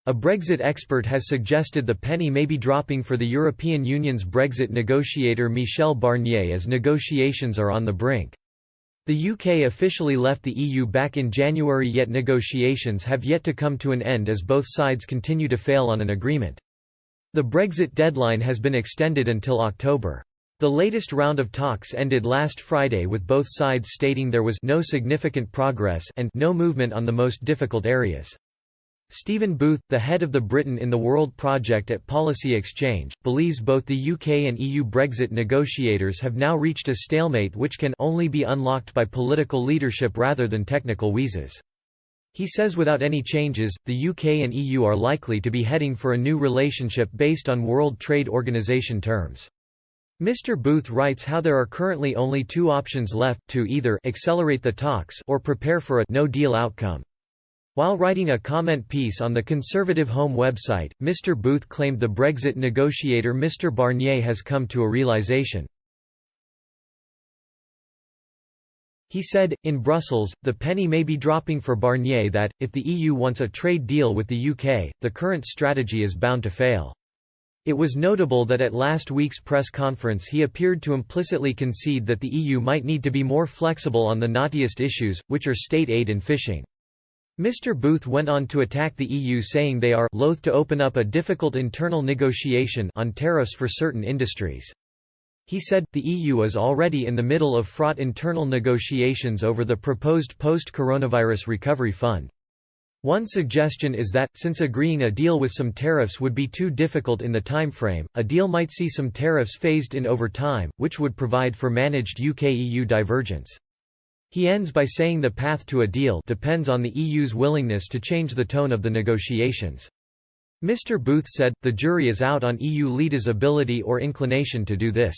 A Brexit expert has suggested the penny may be dropping for the European Union's Brexit negotiator Michel Barnier as negotiations are on the brink. The UK officially left the EU back in January, yet negotiations have yet to come to an end as both sides continue to fail on an agreement. The Brexit deadline has been extended until October. The latest round of talks ended last Friday with both sides stating there was no significant progress and no movement on the most difficult areas. Stephen Booth, the head of the Britain in the World project at Policy Exchange, believes both the UK and EU Brexit negotiators have now reached a stalemate which can only be unlocked by political leadership rather than technical wheezes. He says without any changes, the UK and EU are likely to be heading for a new relationship based on World Trade Organization terms. Mr. Booth writes how there are currently only two options left, to either accelerate the talks or prepare for a no-deal outcome. While writing a comment piece on the Conservative Home website, Mr. Booth claimed the Brexit negotiator Mr. Barnier has come to a realization. He said, in Brussels, the penny may be dropping for Barnier that, if the EU wants a trade deal with the UK, the current strategy is bound to fail. It was notable that at last week's press conference he appeared to implicitly concede that the EU might need to be more flexible on the knottiest issues, which are state aid and fishing. Mr. Booth went on to attack the EU, saying they are loath to open up a difficult internal negotiation on tariffs for certain industries. He said, the EU is already in the middle of fraught internal negotiations over the proposed post-coronavirus recovery fund. One suggestion is that, since agreeing a deal with some tariffs would be too difficult in the timeframe, a deal might see some tariffs phased in over time, which would provide for managed UK-EU divergence. He ends by saying the path to a deal depends on the EU's willingness to change the tone of the negotiations. Mr. Booth said, the jury is out on EU leaders' ability or inclination to do this.